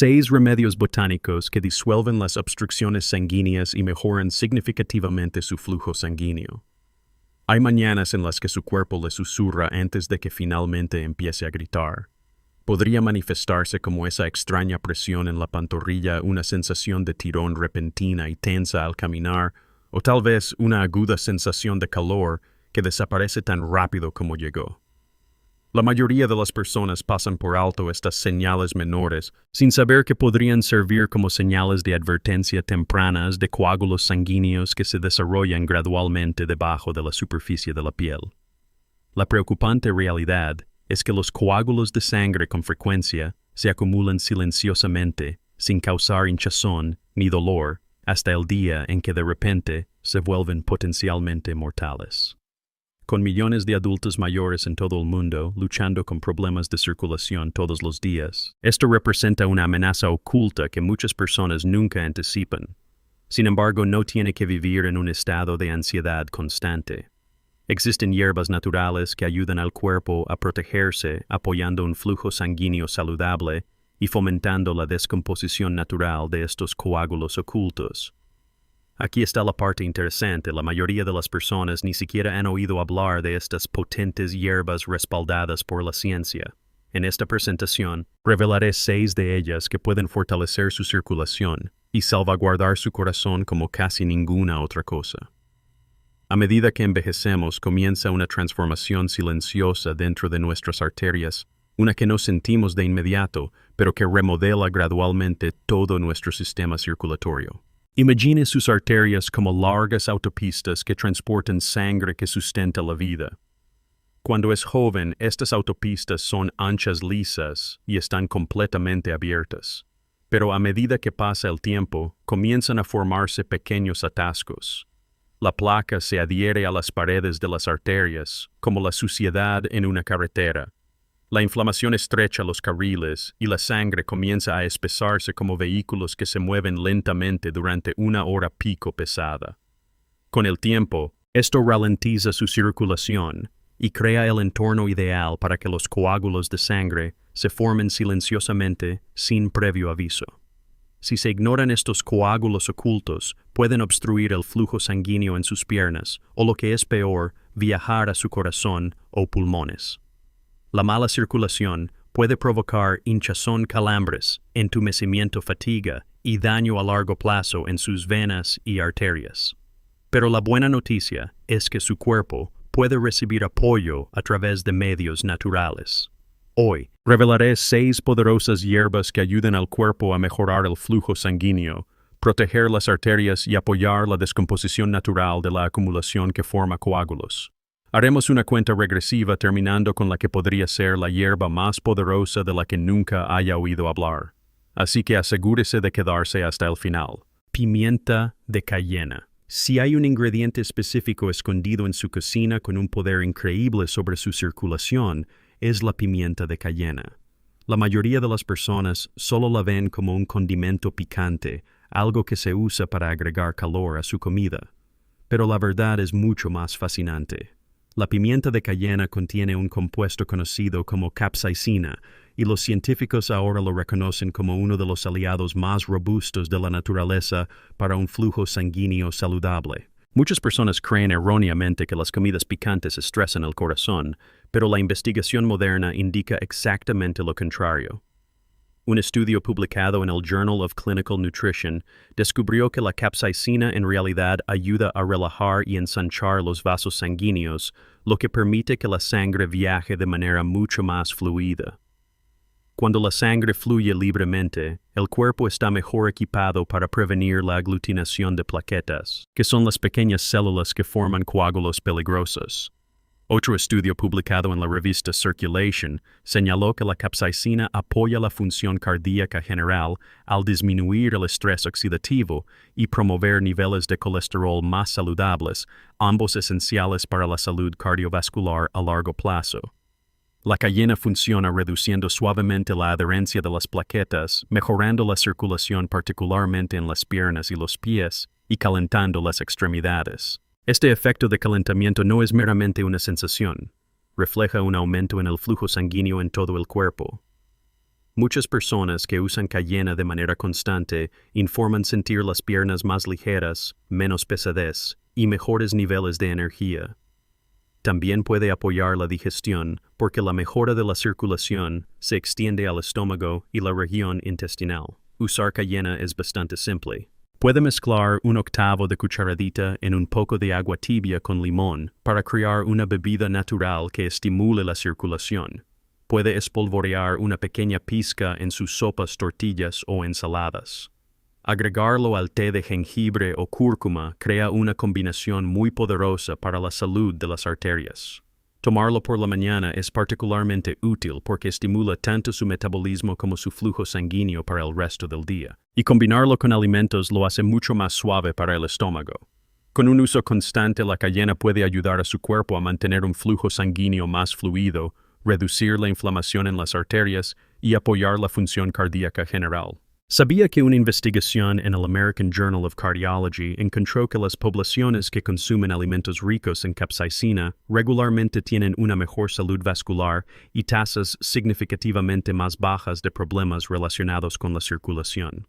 6 remedios botánicos que disuelven las obstrucciones sanguíneas y mejoran significativamente su flujo sanguíneo. Hay mañanas en las que su cuerpo le susurra antes de que finalmente empiece a gritar. Podría manifestarse como esa extraña presión en la pantorrilla, una sensación de tirón repentina y tensa al caminar, o tal vez una aguda sensación de calor que desaparece tan rápido como llegó. La mayoría de las personas pasan por alto estas señales menores, sin saber que podrían servir como señales de advertencia tempranas de coágulos sanguíneos que se desarrollan gradualmente debajo de la superficie de la piel. La preocupante realidad es que los coágulos de sangre con frecuencia se acumulan silenciosamente, sin causar hinchazón ni dolor, hasta el día en que de repente se vuelven potencialmente mortales. Con millones de adultos mayores en todo el mundo luchando con problemas de circulación todos los días, esto representa una amenaza oculta que muchas personas nunca anticipan. Sin embargo, no tiene que vivir en un estado de ansiedad constante. Existen hierbas naturales que ayudan al cuerpo a protegerse, apoyando un flujo sanguíneo saludable y fomentando la descomposición natural de estos coágulos ocultos. Aquí está la parte interesante: la mayoría de las personas ni siquiera han oído hablar de estas potentes hierbas respaldadas por la ciencia. En esta presentación, revelaré 6 de ellas que pueden fortalecer su circulación y salvaguardar su corazón como casi ninguna otra cosa. A medida que envejecemos, comienza una transformación silenciosa dentro de nuestras arterias, una que no sentimos de inmediato, pero que remodela gradualmente todo nuestro sistema circulatorio. Imagine sus arterias como largas autopistas que transportan sangre que sustenta la vida. Cuando es joven, estas autopistas son anchas, lisas y están completamente abiertas. Pero a medida que pasa el tiempo, comienzan a formarse pequeños atascos. La placa se adhiere a las paredes de las arterias, como la suciedad en una carretera. La inflamación estrecha los carriles y la sangre comienza a espesarse como vehículos que se mueven lentamente durante una hora pico pesada. Con el tiempo, esto ralentiza su circulación y crea el entorno ideal para que los coágulos de sangre se formen silenciosamente sin previo aviso. Si se ignoran estos coágulos ocultos, pueden obstruir el flujo sanguíneo en sus piernas o, lo que es peor, viajar a su corazón o pulmones. La mala circulación puede provocar hinchazón, calambres, entumecimiento, fatiga y daño a largo plazo en sus venas y arterias. Pero la buena noticia es que su cuerpo puede recibir apoyo a través de medios naturales. Hoy, revelaré 6 poderosas hierbas que ayudan al cuerpo a mejorar el flujo sanguíneo, proteger las arterias y apoyar la descomposición natural de la acumulación que forma coágulos. Haremos una cuenta regresiva terminando con la que podría ser la hierba más poderosa de la que nunca haya oído hablar. Así que asegúrese de quedarse hasta el final. Pimienta de cayena. Si hay un ingrediente específico escondido en su cocina con un poder increíble sobre su circulación, es la pimienta de cayena. La mayoría de las personas solo la ven como un condimento picante, algo que se usa para agregar calor a su comida. Pero la verdad es mucho más fascinante. La pimienta de cayena contiene un compuesto conocido como capsaicina, y los científicos ahora lo reconocen como uno de los aliados más robustos de la naturaleza para un flujo sanguíneo saludable. Muchas personas creen erróneamente que las comidas picantes estresan el corazón, pero la investigación moderna indica exactamente lo contrario. Un estudio publicado en el Journal of Clinical Nutrition descubrió que la capsaicina en realidad ayuda a relajar y ensanchar los vasos sanguíneos, lo que permite que la sangre viaje de manera mucho más fluida. Cuando la sangre fluye libremente, el cuerpo está mejor equipado para prevenir la aglutinación de plaquetas, que son las pequeñas células que forman coágulos peligrosos. Otro estudio publicado en la revista Circulation señaló que la capsaicina apoya la función cardíaca general al disminuir el estrés oxidativo y promover niveles de colesterol más saludables, ambos esenciales para la salud cardiovascular a largo plazo. La cayena funciona reduciendo suavemente la adherencia de las plaquetas, mejorando la circulación particularmente en las piernas y los pies, y calentando las extremidades. Este efecto de calentamiento no es meramente una sensación, refleja un aumento en el flujo sanguíneo en todo el cuerpo. Muchas personas que usan cayena de manera constante informan sentir las piernas más ligeras, menos pesadez y mejores niveles de energía. También puede apoyar la digestión porque la mejora de la circulación se extiende al estómago y la región intestinal. Usar cayena es bastante simple. Puede mezclar 1/8 de cucharadita en un poco de agua tibia con limón para crear una bebida natural que estimule la circulación. Puede espolvorear una pequeña pizca en sus sopas, tortillas o ensaladas. Agregarlo al té de jengibre o cúrcuma crea una combinación muy poderosa para la salud de las arterias. Tomarlo por la mañana es particularmente útil porque estimula tanto su metabolismo como su flujo sanguíneo para el resto del día. Y combinarlo con alimentos lo hace mucho más suave para el estómago. Con un uso constante, la cayena puede ayudar a su cuerpo a mantener un flujo sanguíneo más fluido, reducir la inflamación en las arterias y apoyar la función cardíaca general. ¿Sabía que una investigación en el American Journal of Cardiology encontró que las poblaciones que consumen alimentos ricos en capsaicina regularmente tienen una mejor salud vascular y tasas significativamente más bajas de problemas relacionados con la circulación?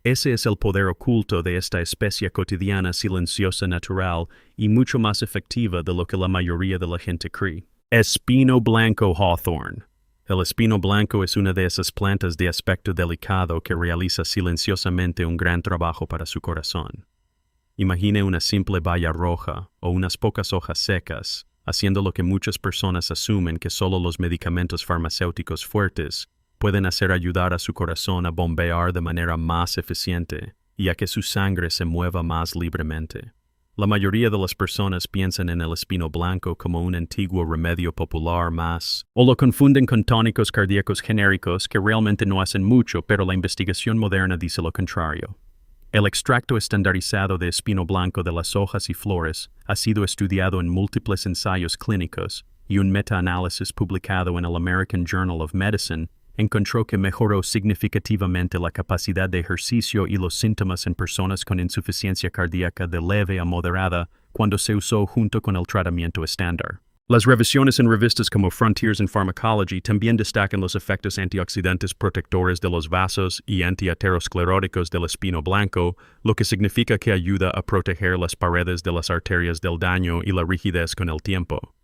Ese es el poder oculto de esta especia cotidiana silenciosa natural y mucho más efectiva de lo que la mayoría de la gente cree. Espino blanco hawthorn. El espino blanco es una de esas plantas de aspecto delicado que realiza silenciosamente un gran trabajo para su corazón. Imagine una simple baya roja o unas pocas hojas secas, haciendo lo que muchas personas asumen que solo los medicamentos farmacéuticos fuertes pueden hacer ayudar a su corazón a bombear de manera más eficiente y a que su sangre se mueva más libremente. La mayoría de las personas piensan en el espino blanco como un antiguo remedio popular más, o lo confunden con tónicos cardíacos genéricos que realmente no hacen mucho, pero la investigación moderna dice lo contrario. El extracto estandarizado de espino blanco de las hojas y flores ha sido estudiado en múltiples ensayos clínicos y un metaanálisis publicado en el American Journal of Medicine encontró que mejoró significativamente la capacidad de ejercicio y los síntomas en personas con insuficiencia cardíaca de leve a moderada cuando se usó junto con el tratamiento estándar. Las revisiones en revistas como Frontiers in Pharmacology también destacan los efectos antioxidantes protectores de los vasos y antiateroscleróticos del espino blanco, lo que significa que ayuda a proteger las paredes de las arterias del daño y la rigidez con el tiempo.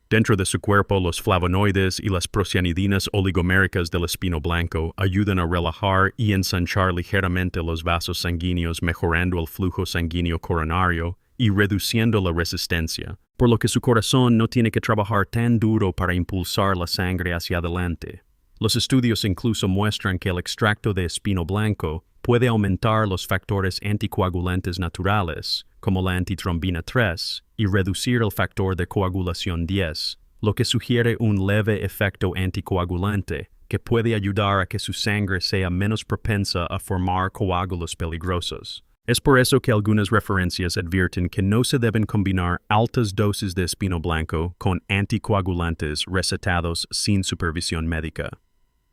Dentro de su cuerpo, los flavonoides y las procianidinas oligoméricas del espino blanco ayudan a relajar y ensanchar ligeramente los vasos sanguíneos, mejorando el flujo sanguíneo coronario y reduciendo la resistencia, por lo que su corazón no tiene que trabajar tan duro para impulsar la sangre hacia adelante. Los estudios incluso muestran que el extracto de espino blanco puede aumentar los factores anticoagulantes naturales, como la antitrombina 3, y reducir el factor de coagulación 10, lo que sugiere un leve efecto anticoagulante que puede ayudar a que su sangre sea menos propensa a formar coágulos peligrosos. Es por eso que algunas referencias advierten que no se deben combinar altas dosis de espino blanco con anticoagulantes recetados sin supervisión médica.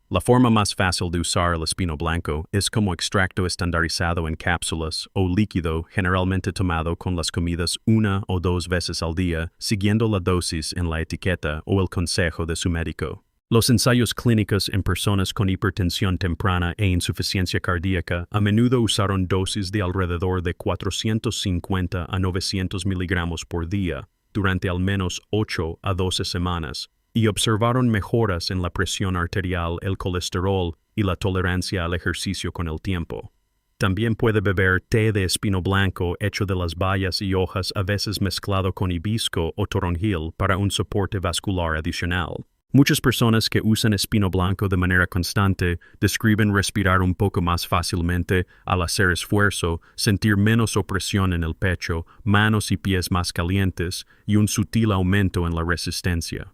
La forma más fácil de usar el espino blanco es como extracto estandarizado en cápsulas o líquido generalmente tomado con las comidas 1 o 2 veces al día, siguiendo la dosis en la etiqueta o el consejo de su médico. Los ensayos clínicos en personas con hipertensión temprana e insuficiencia cardíaca a menudo usaron dosis de alrededor de 450 a 900 miligramos por día durante al menos 8 a 12 semanas, y observaron mejoras en la presión arterial, el colesterol y la tolerancia al ejercicio con el tiempo. También puede beber té de espino blanco hecho de las bayas y hojas, a veces mezclado con hibisco o toronjil para un soporte vascular adicional. Muchas personas que usan espino blanco de manera constante describen respirar un poco más fácilmente al hacer esfuerzo, sentir menos opresión en el pecho, manos y pies más calientes y un sutil aumento en la resistencia.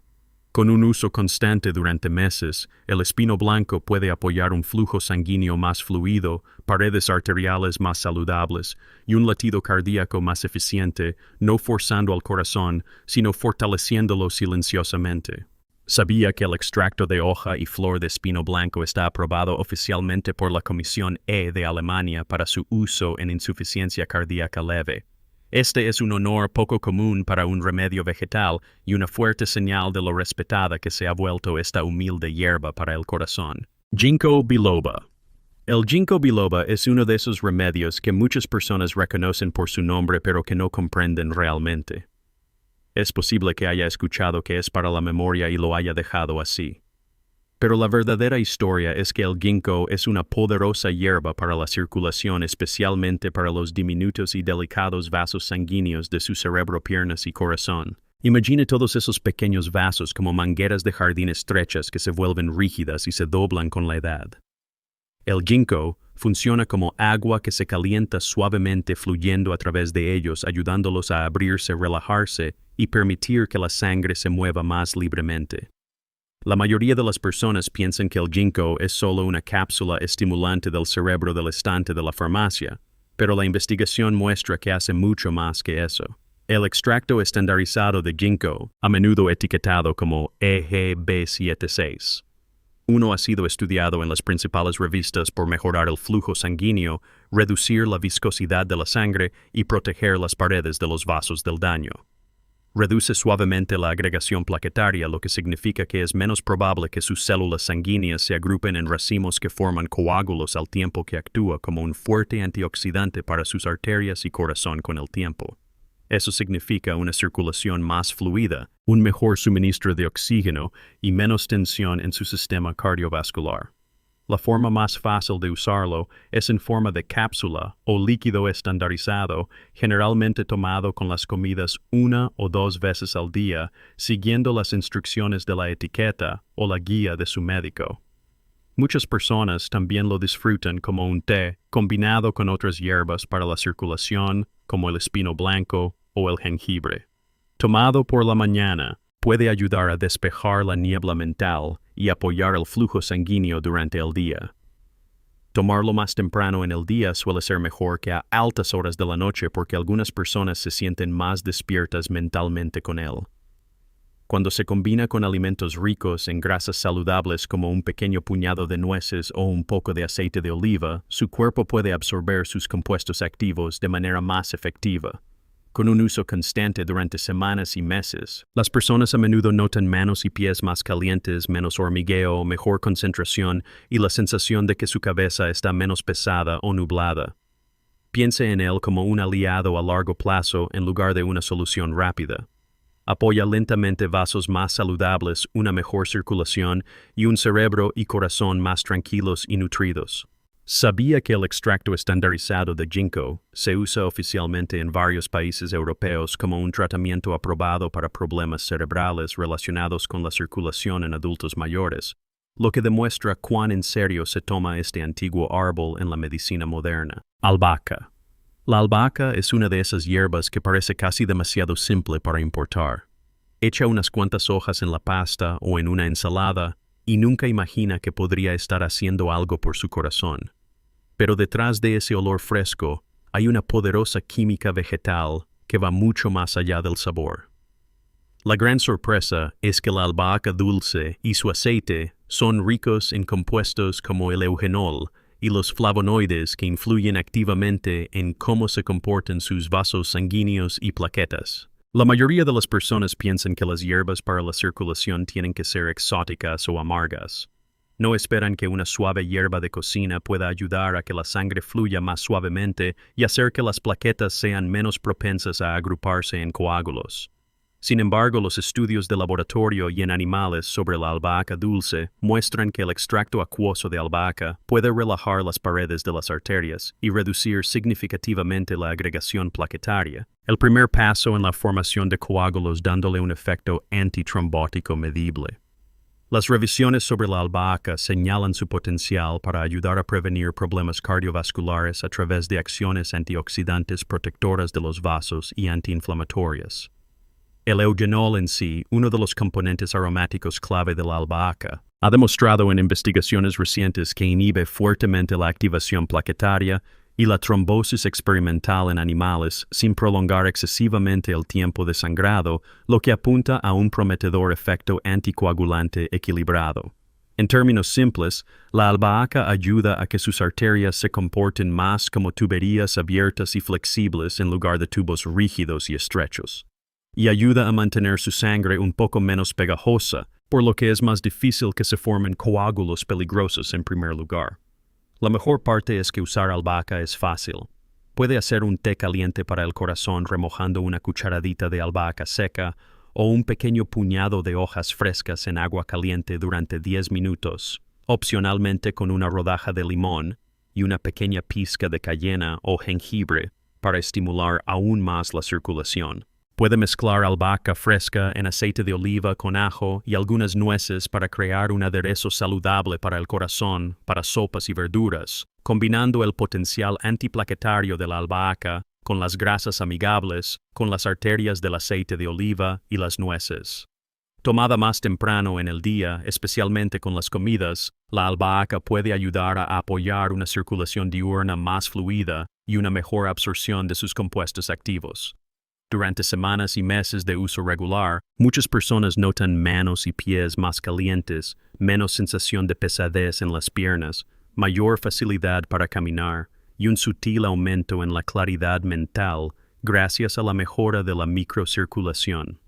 Con un uso constante durante meses, el espino blanco puede apoyar un flujo sanguíneo más fluido, paredes arteriales más saludables y un latido cardíaco más eficiente, no forzando al corazón, sino fortaleciéndolo silenciosamente. ¿Sabía que el extracto de hoja y flor de espino blanco está aprobado oficialmente por la Comisión E de Alemania para su uso en insuficiencia cardíaca leve? Este es un honor poco común para un remedio vegetal y una fuerte señal de lo respetada que se ha vuelto esta humilde hierba para el corazón. Ginkgo biloba. El ginkgo biloba es uno de esos remedios que muchas personas reconocen por su nombre pero que no comprenden realmente. Es posible que haya escuchado que es para la memoria y lo haya dejado así. Pero la verdadera historia es que el ginkgo es una poderosa hierba para la circulación, especialmente para los diminutos y delicados vasos sanguíneos de su cerebro, piernas y corazón. Imagine todos esos pequeños vasos como mangueras de jardín estrechas que se vuelven rígidas y se doblan con la edad. El ginkgo funciona como agua que se calienta suavemente fluyendo a través de ellos, ayudándolos a abrirse, relajarse y permitir que la sangre se mueva más libremente. La mayoría de las personas piensan que el ginkgo es solo una cápsula estimulante del cerebro del estante de la farmacia, pero la investigación muestra que hace mucho más que eso. El extracto estandarizado de ginkgo, a menudo etiquetado como EGB76, ha sido estudiado en las principales revistas por mejorar el flujo sanguíneo, reducir la viscosidad de la sangre y proteger las paredes de los vasos del daño. Reduce suavemente la agregación plaquetaria, lo que significa que es menos probable que sus células sanguíneas se agrupen en racimos que forman coágulos al tiempo que actúa como un fuerte antioxidante para sus arterias y corazón con el tiempo. Eso significa una circulación más fluida, un mejor suministro de oxígeno y menos tensión en su sistema cardiovascular. La forma más fácil de usarlo es en forma de cápsula o líquido estandarizado, generalmente tomado con las comidas 1 o 2 veces al día, siguiendo las instrucciones de la etiqueta o la guía de su médico. Muchas personas también lo disfrutan como un té combinado con otras hierbas para la circulación, como el espino blanco o el jengibre. Tomado por la mañana, puede ayudar a despejar la niebla mental y apoyar el flujo sanguíneo durante el día. Tomarlo más temprano en el día suele ser mejor que a altas horas de la noche porque algunas personas se sienten más despiertas mentalmente con él. Cuando se combina con alimentos ricos en grasas saludables como un pequeño puñado de nueces o un poco de aceite de oliva, su cuerpo puede absorber sus compuestos activos de manera más efectiva. Con un uso constante durante semanas y meses, las personas a menudo notan manos y pies más calientes, menos hormigueo, mejor concentración y la sensación de que su cabeza está menos pesada o nublada. Piense en él como un aliado a largo plazo en lugar de una solución rápida. Apoya lentamente vasos más saludables, una mejor circulación y un cerebro y corazón más tranquilos y nutridos. ¿Sabía que el extracto estandarizado de ginkgo se usa oficialmente en varios países europeos como un tratamiento aprobado para problemas cerebrales relacionados con la circulación en adultos mayores, lo que demuestra cuán en serio se toma este antiguo árbol en la medicina moderna? Albahaca. La albahaca es una de esas hierbas que parece casi demasiado simple para importar. Echa unas cuantas hojas en la pasta o en una ensalada y nunca imagina que podría estar haciendo algo por su corazón. Pero detrás de ese olor fresco hay una poderosa química vegetal que va mucho más allá del sabor. La gran sorpresa es que la albahaca dulce y su aceite son ricos en compuestos como el eugenol y los flavonoides que influyen activamente en cómo se comportan sus vasos sanguíneos y plaquetas. La mayoría de las personas piensan que las hierbas para la circulación tienen que ser exóticas o amargas. No esperan que una suave hierba de cocina pueda ayudar a que la sangre fluya más suavemente y hacer que las plaquetas sean menos propensas a agruparse en coágulos. Sin embargo, los estudios de laboratorio y en animales sobre la albahaca dulce muestran que el extracto acuoso de albahaca puede relajar las paredes de las arterias y reducir significativamente la agregación plaquetaria, el primer paso en la formación de coágulos dándole un efecto antitrombótico medible. Las revisiones sobre la albahaca señalan su potencial para ayudar a prevenir problemas cardiovasculares a través de acciones antioxidantes protectoras de los vasos y antiinflamatorias. El eugenol en sí, uno de los componentes aromáticos clave de la albahaca, ha demostrado en investigaciones recientes que inhibe fuertemente la activación plaquetaria y la trombosis experimental en animales sin prolongar excesivamente el tiempo de sangrado, lo que apunta a un prometedor efecto anticoagulante equilibrado. En términos simples, la albahaca ayuda a que sus arterias se comporten más como tuberías abiertas y flexibles en lugar de tubos rígidos y estrechos. Y ayuda a mantener su sangre un poco menos pegajosa, por lo que es más difícil que se formen coágulos peligrosos en primer lugar. La mejor parte es que usar albahaca es fácil. Puede hacer un té caliente para el corazón remojando una cucharadita de albahaca seca o un pequeño puñado de hojas frescas en agua caliente durante 10 minutos, opcionalmente con una rodaja de limón y una pequeña pizca de cayena o jengibre para estimular aún más la circulación. Puede mezclar albahaca fresca en aceite de oliva con ajo y algunas nueces para crear un aderezo saludable para el corazón, para sopas y verduras, combinando el potencial antiplaquetario de la albahaca con las grasas amigables, con las arterias del aceite de oliva y las nueces. Tomada más temprano en el día, especialmente con las comidas, la albahaca puede ayudar a apoyar una circulación diurna más fluida y una mejor absorción de sus compuestos activos. Durante semanas y meses de uso regular, muchas personas notan manos y pies más calientes, menos sensación de pesadez en las piernas, mayor facilidad para caminar y un sutil aumento en la claridad mental gracias a la mejora de la microcirculación.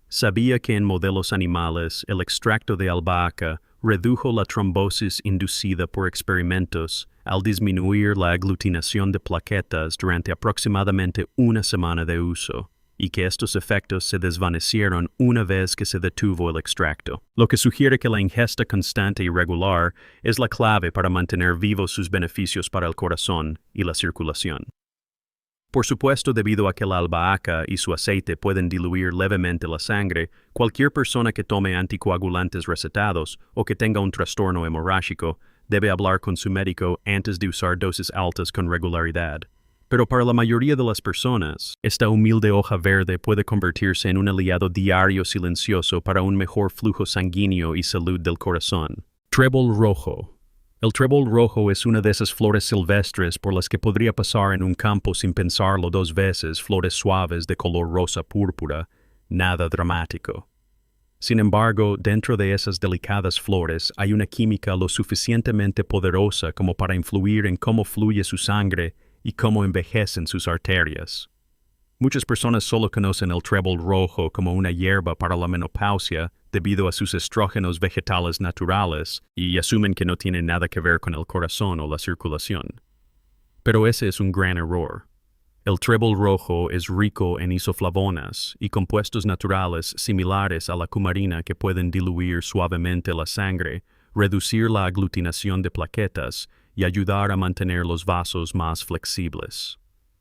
Sabía que en modelos animales el extracto de albahaca redujo la trombosis inducida por experimentos al disminuir la aglutinación de plaquetas durante aproximadamente una semana de uso, y que estos efectos se desvanecieron una vez que se detuvo el extracto, lo que sugiere que la ingesta constante y regular es la clave para mantener vivos sus beneficios para el corazón y la circulación. Por supuesto, debido a que la albahaca y su aceite pueden diluir levemente la sangre, cualquier persona que tome anticoagulantes recetados o que tenga un trastorno hemorrágico debe hablar con su médico antes de usar dosis altas con regularidad. Pero para la mayoría de las personas, esta humilde hoja verde puede convertirse en un aliado diario silencioso para un mejor flujo sanguíneo y salud del corazón. Trébol rojo. El trébol rojo es una de esas flores silvestres por las que podría pasar en un campo sin pensarlo dos veces, flores suaves de color rosa púrpura, nada dramático. Sin embargo, dentro de esas delicadas flores hay una química lo suficientemente poderosa como para influir en cómo fluye su sangre y cómo envejecen sus arterias. Muchas personas solo conocen el trébol rojo como una hierba para la menopausia debido a sus estrógenos vegetales naturales y asumen que no tiene nada que ver con el corazón o la circulación. Pero ese es un gran error. El trébol rojo es rico en isoflavonas y compuestos naturales similares a la cumarina que pueden diluir suavemente la sangre, reducir la aglutinación de plaquetas y ayudar a mantener los vasos más flexibles.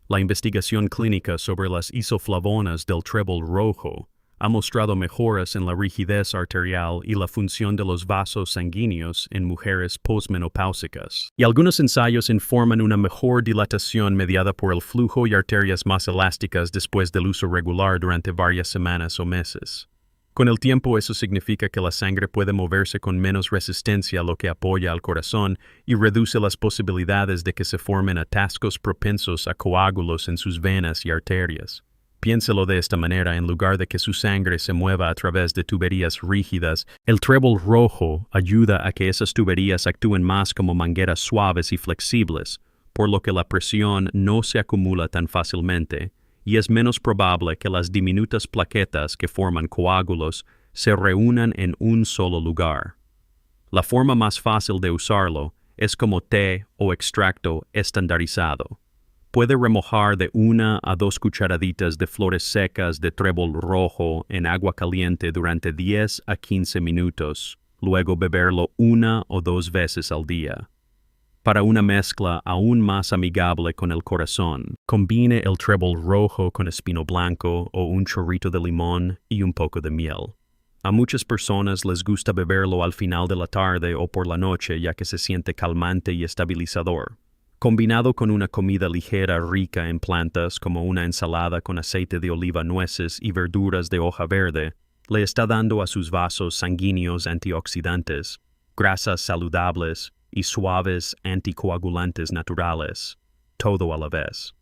La investigación clínica sobre las isoflavonas del trébol rojo ha mostrado mejoras en la rigidez arterial y la función de los vasos sanguíneos en mujeres posmenopáusicas. Y algunos ensayos informan una mejor dilatación mediada por el flujo y arterias más elásticas después del uso regular durante varias semanas o meses. Con el tiempo, eso significa que la sangre puede moverse con menos resistencia, lo que apoya al corazón y reduce las posibilidades de que se formen atascos propensos a coágulos en sus venas y arterias. Piénselo de esta manera: en lugar de que su sangre se mueva a través de tuberías rígidas, el trébol rojo ayuda a que esas tuberías actúen más como mangueras suaves y flexibles, por lo que la presión no se acumula tan fácilmente, y es menos probable que las diminutas plaquetas que forman coágulos se reúnan en un solo lugar. La forma más fácil de usarlo es como té o extracto estandarizado. Puede remojar de 1 a 2 cucharaditas de flores secas de trébol rojo en agua caliente durante 10 a 15 minutos, luego beberlo 1 o 2 veces al día. Para una mezcla aún más amigable con el corazón, combine el trébol rojo con espino blanco o un chorrito de limón y un poco de miel. A muchas personas les gusta beberlo al final de la tarde o por la noche, ya que se siente calmante y estabilizador. Combinado con una comida ligera rica en plantas como una ensalada con aceite de oliva, nueces y verduras de hoja verde, le está dando a sus vasos sanguíneos antioxidantes, grasas saludables y suaves anticoagulantes naturales, todo a la vez.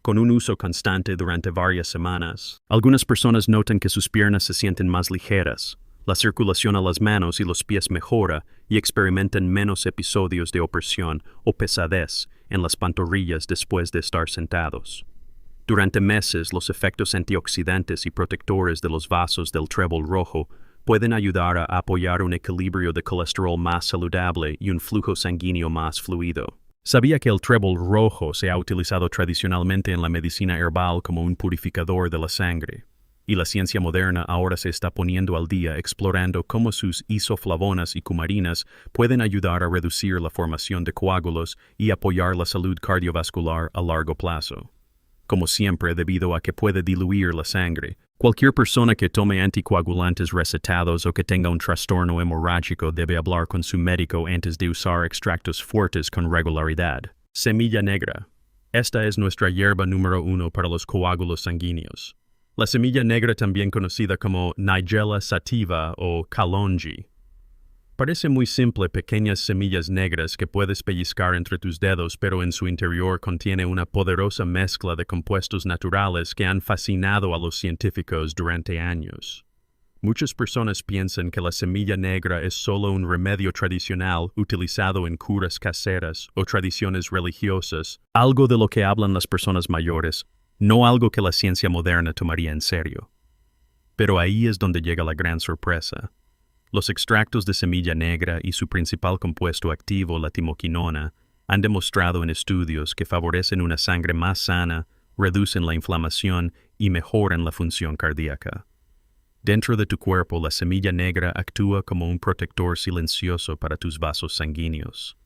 Con un uso constante durante varias semanas, algunas personas notan que sus piernas se sienten más ligeras, la circulación a las manos y los pies mejora y experimentan menos episodios de opresión o pesadez en las pantorrillas después de estar sentados. Durante meses, los efectos antioxidantes y protectores de los vasos del trébol rojo pueden ayudar a apoyar un equilibrio de colesterol más saludable y un flujo sanguíneo más fluido. ¿Sabía que el trébol rojo se ha utilizado tradicionalmente en la medicina herbal como un purificador de la sangre? Y la ciencia moderna ahora se está poniendo al día explorando cómo sus isoflavonas y cumarinas pueden ayudar a reducir la formación de coágulos y apoyar la salud cardiovascular a largo plazo. Como siempre, debido a que puede diluir la sangre, cualquier persona que tome anticoagulantes recetados o que tenga un trastorno hemorrágico debe hablar con su médico antes de usar extractos fuertes con regularidad. Semilla negra. Esta es nuestra hierba número 1 para los coágulos sanguíneos. La semilla negra, también conocida como Nigella sativa o kalonji. Parece muy simple, pequeñas semillas negras que puedes pellizcar entre tus dedos, pero en su interior contiene una poderosa mezcla de compuestos naturales que han fascinado a los científicos durante años. Muchas personas piensan que la semilla negra es solo un remedio tradicional utilizado en curas caseras o tradiciones religiosas, algo de lo que hablan las personas mayores, no algo que la ciencia moderna tomaría en serio. Pero ahí es donde llega la gran sorpresa. Los extractos de semilla negra y su principal compuesto activo, la timoquinona, han demostrado en estudios que favorecen una sangre más sana, reducen la inflamación y mejoran la función cardíaca. Dentro de tu cuerpo, la semilla negra actúa como un protector silencioso para tus vasos sanguíneos.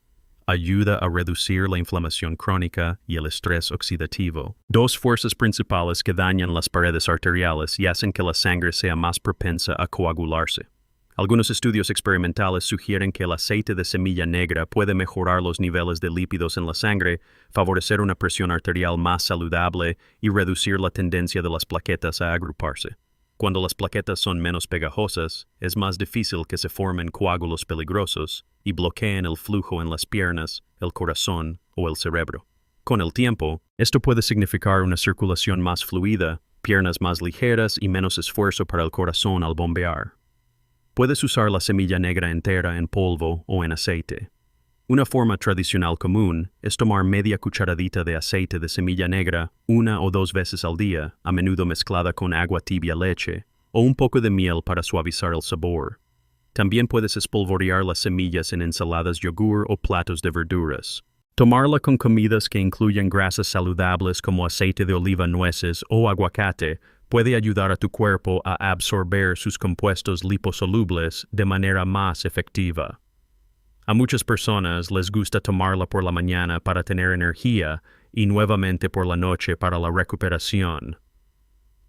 Ayuda a reducir la inflamación crónica y el estrés oxidativo, dos fuerzas principales que dañan las paredes arteriales y hacen que la sangre sea más propensa a coagularse. Algunos estudios experimentales sugieren que el aceite de semilla negra puede mejorar los niveles de lípidos en la sangre, favorecer una presión arterial más saludable y reducir la tendencia de las plaquetas a agruparse. Cuando las plaquetas son menos pegajosas, es más difícil que se formen coágulos peligrosos y bloqueen el flujo en las piernas, el corazón o el cerebro. Con el tiempo, esto puede significar una circulación más fluida, piernas más ligeras y menos esfuerzo para el corazón al bombear. Puedes usar la semilla negra entera en polvo o en aceite. Una forma tradicional común es tomar media cucharadita de aceite de semilla negra 1 o 2 veces al día, a menudo mezclada con agua tibia, leche, o un poco de miel para suavizar el sabor. También puedes espolvorear las semillas en ensaladas, yogur o platos de verduras. Tomarla con comidas que incluyan grasas saludables como aceite de oliva, nueces o aguacate puede ayudar a tu cuerpo a absorber sus compuestos liposolubles de manera más efectiva. A muchas personas les gusta tomarla por la mañana para tener energía y nuevamente por la noche para la recuperación.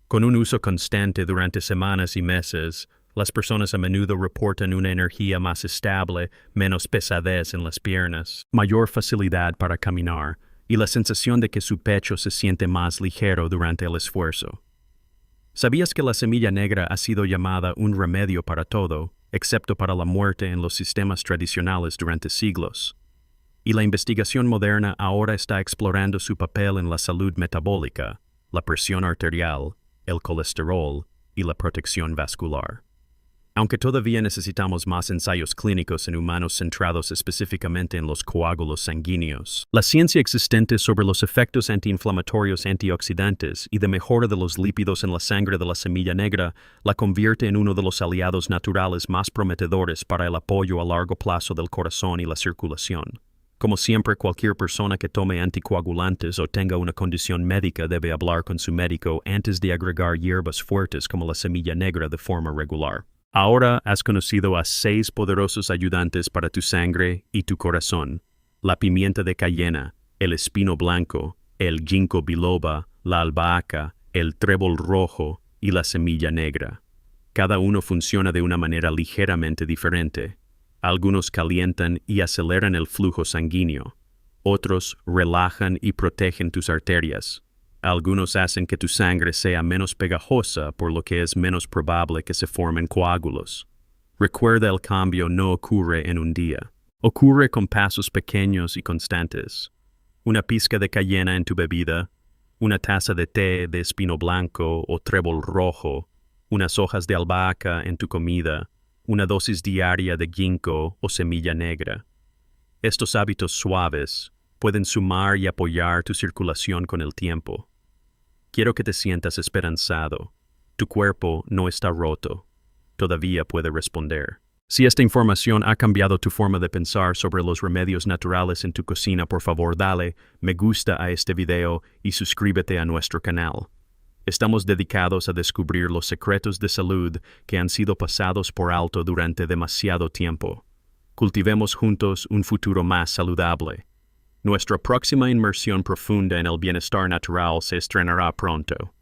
Con un uso constante durante semanas y meses, las personas a menudo reportan una energía más estable, menos pesadez en las piernas, mayor facilidad para caminar y la sensación de que su pecho se siente más ligero durante el esfuerzo. ¿Sabías que la semilla negra ha sido llamada un remedio para todo, excepto para la muerte en los sistemas tradicionales durante siglos? Y la investigación moderna ahora está explorando su papel en la salud metabólica, la presión arterial, el colesterol y la protección vascular. Aunque todavía necesitamos más ensayos clínicos en humanos centrados específicamente en los coágulos sanguíneos, la ciencia existente sobre los efectos antiinflamatorios, antioxidantes y de mejora de los lípidos en la sangre de la semilla negra la convierte en uno de los aliados naturales más prometedores para el apoyo a largo plazo del corazón y la circulación. Como siempre, cualquier persona que tome anticoagulantes o tenga una condición médica debe hablar con su médico antes de agregar hierbas fuertes como la semilla negra de forma regular. Ahora has conocido a 6 poderosos ayudantes para tu sangre y tu corazón: la pimienta de cayena, el espino blanco, el ginkgo biloba, la albahaca, el trébol rojo y la semilla negra. Cada uno funciona de una manera ligeramente diferente. Algunos calientan y aceleran el flujo sanguíneo. Otros relajan y protegen tus arterias. Algunos hacen que tu sangre sea menos pegajosa, por lo que es menos probable que se formen coágulos. Recuerda, el cambio no ocurre en un día. Ocurre con pasos pequeños y constantes. Una pizca de cayena en tu bebida, una taza de té de espino blanco o trébol rojo, unas hojas de albahaca en tu comida, una dosis diaria de ginkgo o semilla negra. Estos hábitos suaves pueden sumar y apoyar tu circulación con el tiempo. Quiero que te sientas esperanzado. Tu cuerpo no está roto. todavía puede responder. Si esta información ha cambiado tu forma de pensar sobre los remedios naturales en tu cocina, por favor dale me gusta a este video y suscríbete a nuestro canal. Estamos dedicados a descubrir los secretos de salud que han sido pasados por alto durante demasiado tiempo. Cultivemos juntos un futuro más saludable. Nuestra próxima inmersión profunda en el bienestar natural se estrenará pronto.